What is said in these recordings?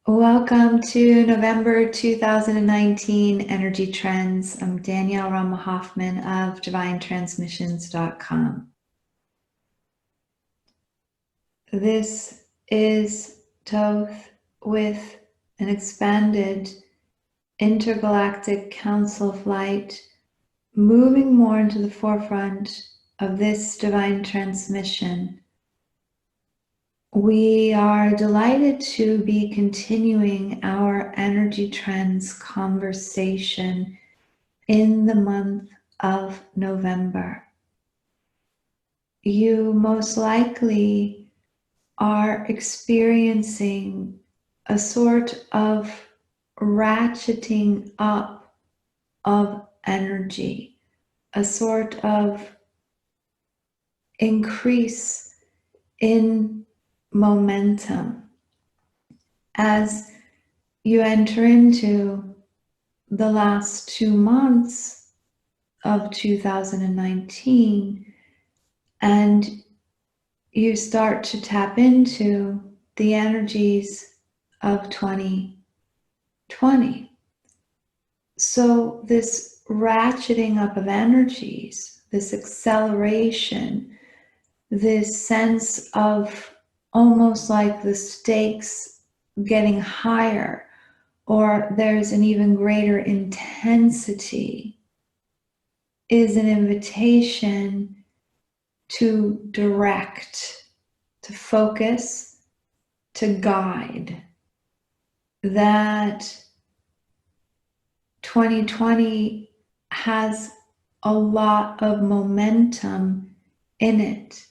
Welcome to November 2019 Energy Trends. I'm Danielle Rama Hoffman of DivineTransmissions.com. This is Thoth with an expanded intergalactic council flight, moving more into the forefront of this divine transmission. We are delighted to be continuing our energy trends conversation in the month of November. You most likely are experiencing a sort of ratcheting up of energy, a sort of increase in momentum as you enter into the last 2 months of 2019 and you start to tap into the energies of 2020. So this ratcheting up of energies, this acceleration, this sense of almost like the stakes getting higher, or there's an even greater intensity, is an invitation to direct, to focus, to guide. That 2020 has a lot of momentum in it.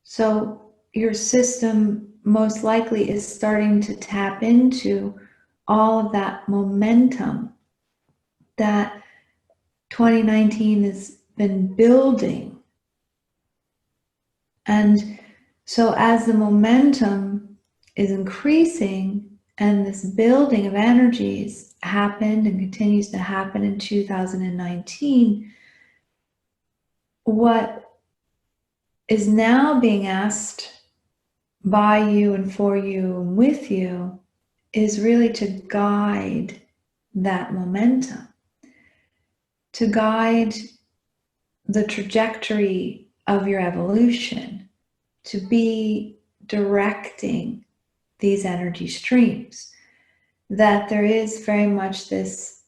So your system most likely is starting to tap into all of that momentum that 2019 has been building. And so as the momentum is increasing and this building of energies happened and continues to happen in 2019, what is now being asked by you and for you and with you is really to guide that momentum, to guide the trajectory of your evolution, to be directing these energy streams. That there is very much this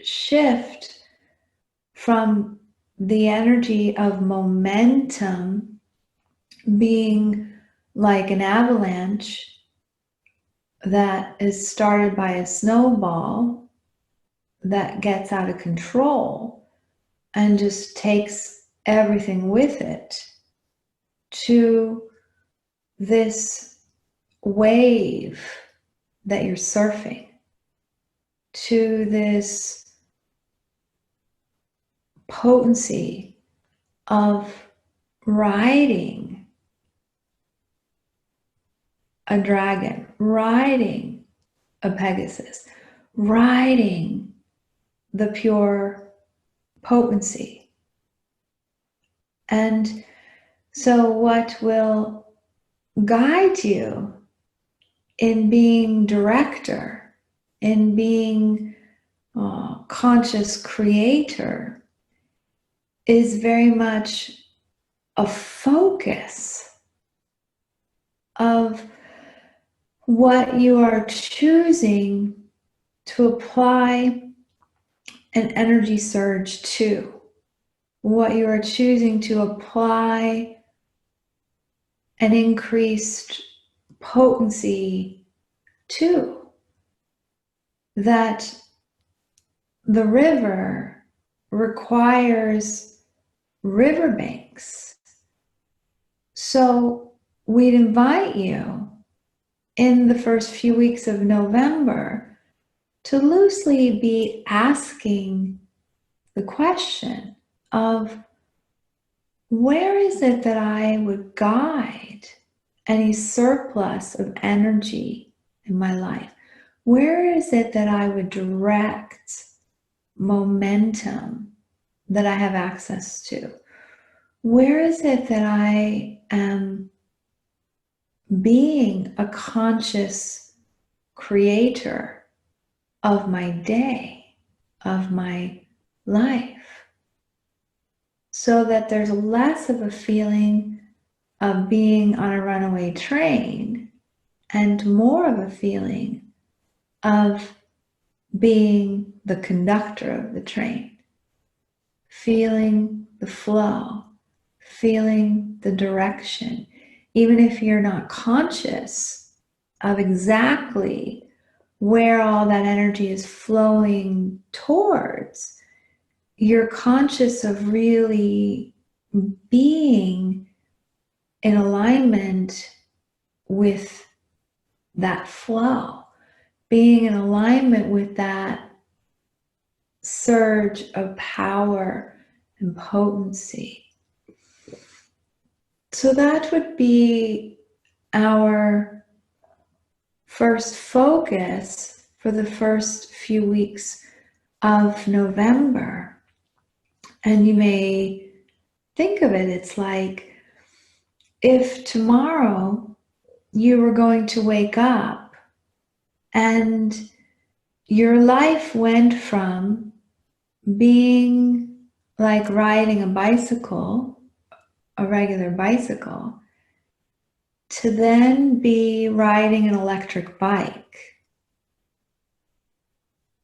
shift from the energy of momentum being like an avalanche that is started by a snowball that gets out of control and just takes everything with it, to this wave that you're surfing, to this potency of riding a dragon, riding a Pegasus, riding the pure potency. And so what will guide you in being director, in being conscious creator, is very much a focus of what you are choosing to apply an energy surge to, what you are choosing to apply an increased potency to. That the river requires riverbanks. So we'd invite you in the first few weeks of November to loosely be asking the question of, where is it that I would guide any surplus of energy in my life? Where is it that I would direct momentum that I have access to? Where is it that I am being a conscious creator of my day, of my life, so that there's less of a feeling of being on a runaway train and more of a feeling of being the conductor of the train, feeling the flow, feeling the direction, even if you're not conscious of exactly where all that energy is flowing towards. You're conscious of really being in alignment with that flow, being in alignment with that surge of power and potency. So that would be our first focus for the first few weeks of November. And you may think of it, it's like if tomorrow you were going to wake up and your life went from being like riding a bicycle, a regular bicycle, to then be riding an electric bike.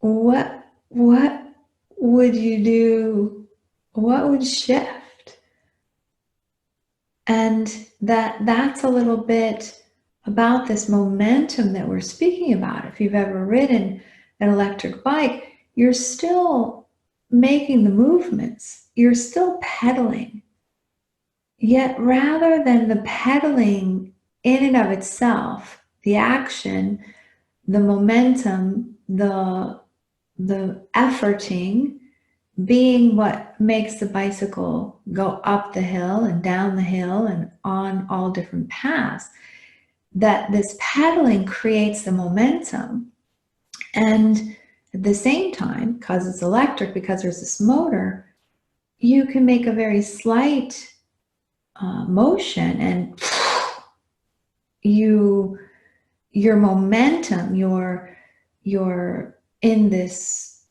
What would you do? What would shift? And that's a little bit about this momentum that we're speaking about. If you've ever ridden an electric bike, you're still making the movements, you're still pedaling. Yet rather than the pedaling in and of itself, the action, the momentum, the efforting being what makes the bicycle go up the hill and down the hill and on all different paths, that this pedaling creates the momentum. And at the same time, because it's electric, because there's this motor, you can make a very slight motion and your momentum, you're in this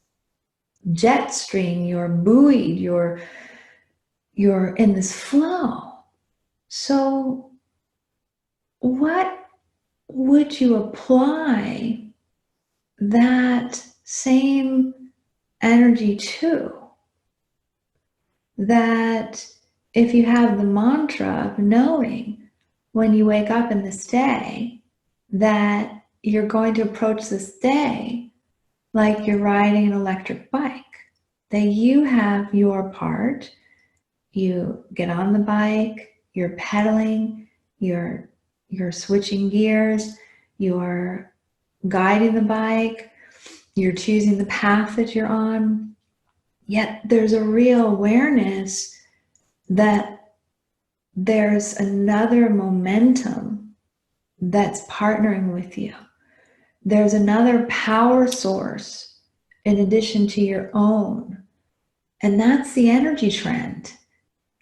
jet stream, you're buoyed, you're in this flow. So what would you apply that same energy to? That if you have the mantra of knowing when you wake up in this day that you're going to approach this day like you're riding an electric bike, that you have your part, you get on the bike, you're pedaling, you're switching gears, you're guiding the bike, you're choosing the path that you're on. Yet there's a real awareness that there's another momentum that's partnering with you. There's another power source in addition to your own. And that's the energy trend.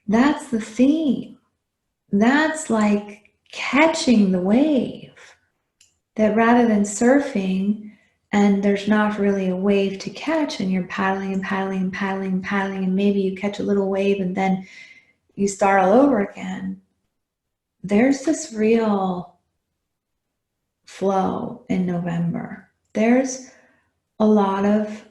That's the theme. That's like catching the wave. That rather than surfing and there's not really a wave to catch and you're paddling and paddling and paddling and paddling and maybe you catch a little wave and then you start all over again, there's this real flow in November. There's a lot of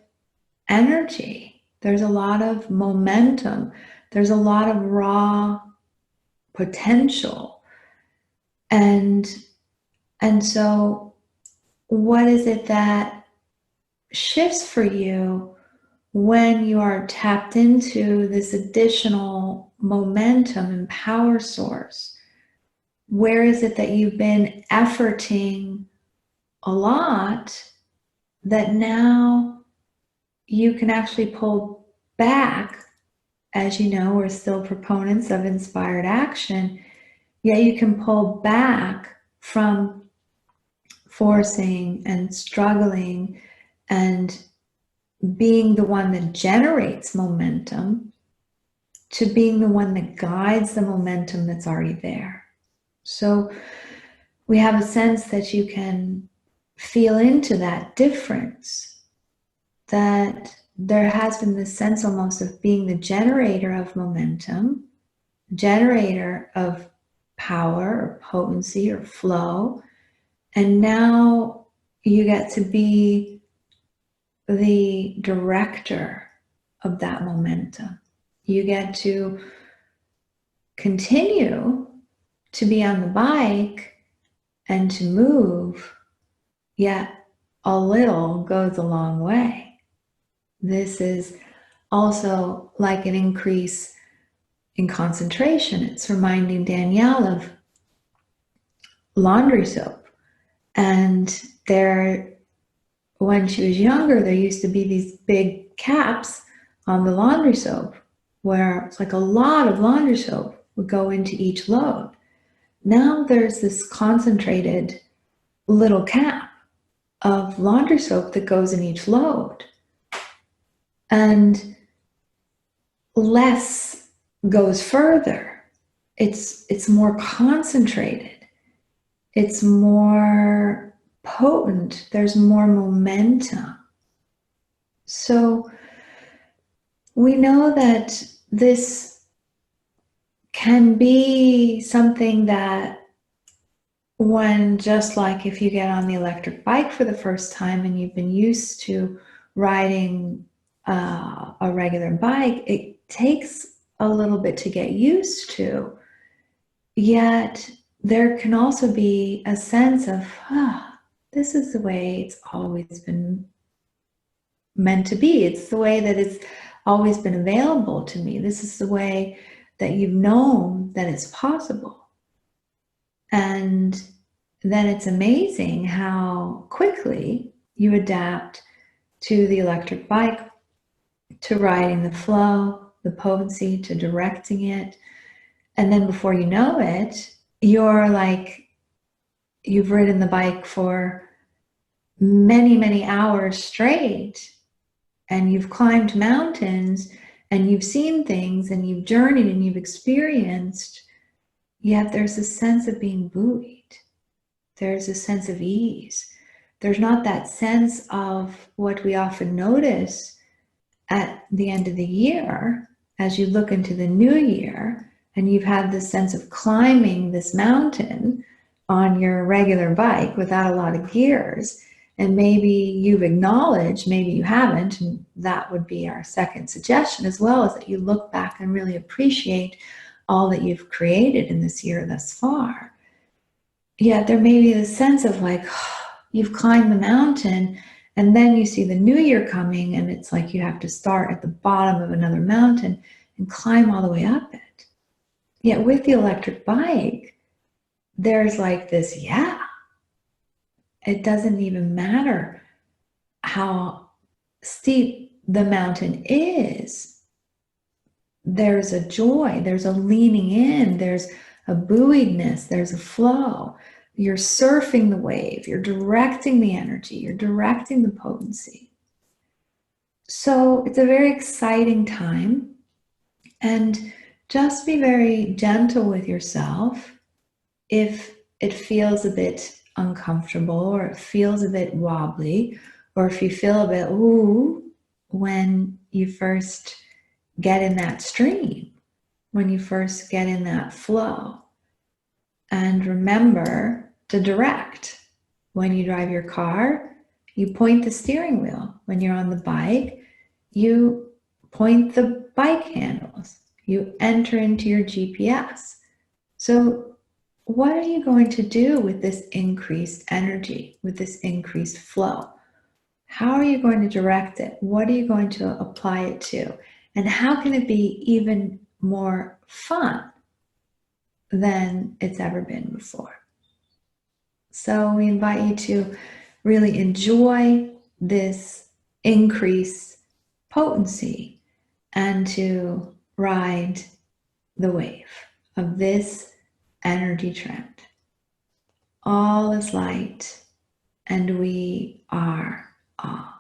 energy. There's a lot of momentum. There's a lot of raw potential. And so what is it that shifts for you when you are tapped into this additional momentum and power source? Where is it that you've been efforting a lot that now you can actually pull back? As you know, we're still proponents of inspired action, yet you can pull back from forcing and struggling and being the one that generates momentum to being the one that guides the momentum that's already there. So we have a sense that you can feel into that difference, that there has been this sense almost of being the generator of momentum, generator of power or potency or flow. And now you get to be the director of that momentum. You get to continue to be on the bike and to move, yet a little goes a long way. This is also like an increase in concentration. It's reminding Danielle of laundry soap. And when she was younger, there used to be these big caps on the laundry soap where it's like a lot of laundry soap would go into each load. Now there's this concentrated little cap of laundry soap that goes in each load. And less goes further. It's more concentrated. It's more potent. There's more momentum. So we know that this can be something that when, just like if you get on the electric bike for the first time and you've been used to riding a regular bike, it takes a little bit to get used to. Yet there can also be a sense of, this is the way it's always been meant to be. It's the way that it's always been available to me. This is the way that you've known that it's possible. And then it's amazing how quickly you adapt to the electric bike, to riding the flow, the potency, to directing it. And then before you know it, you're like, you've ridden the bike for many, many hours straight, and you've climbed mountains, and you've seen things, and you've journeyed, and you've experienced, yet there's a sense of being buoyed. There's a sense of ease. There's not that sense of what we often notice at the end of the year, as you look into the new year, and you've had this sense of climbing this mountain on your regular bike without a lot of gears, and maybe you've acknowledged, maybe you haven't, and that would be our second suggestion as well, is that you look back and really appreciate all that you've created in this year thus far. Yet there may be this sense of like, you've climbed the mountain, and then you see the new year coming, and it's like you have to start at the bottom of another mountain and climb all the way up it. Yet with the electric bike, there's like this, it doesn't even matter how steep the mountain is. There's a joy, there's a leaning in, there's a buoyedness, there's a flow. You're surfing the wave, you're directing the energy, you're directing the potency. So it's a very exciting time, and just be very gentle with yourself if it feels a bit uncomfortable, or it feels a bit wobbly, or if you feel a bit when you first get in that stream, when you first get in that flow. And remember to direct. When you drive your car, you point the steering wheel. When you're on the bike, you point the bike handles. You enter into your GPS. So what are you going to do with this increased energy, with this increased flow? How are you going to direct it? What are you going to apply it to? And how can it be even more fun than it's ever been before? So we invite you to really enjoy this increased potency and to ride the wave of this energy trend. All is light, and we are all.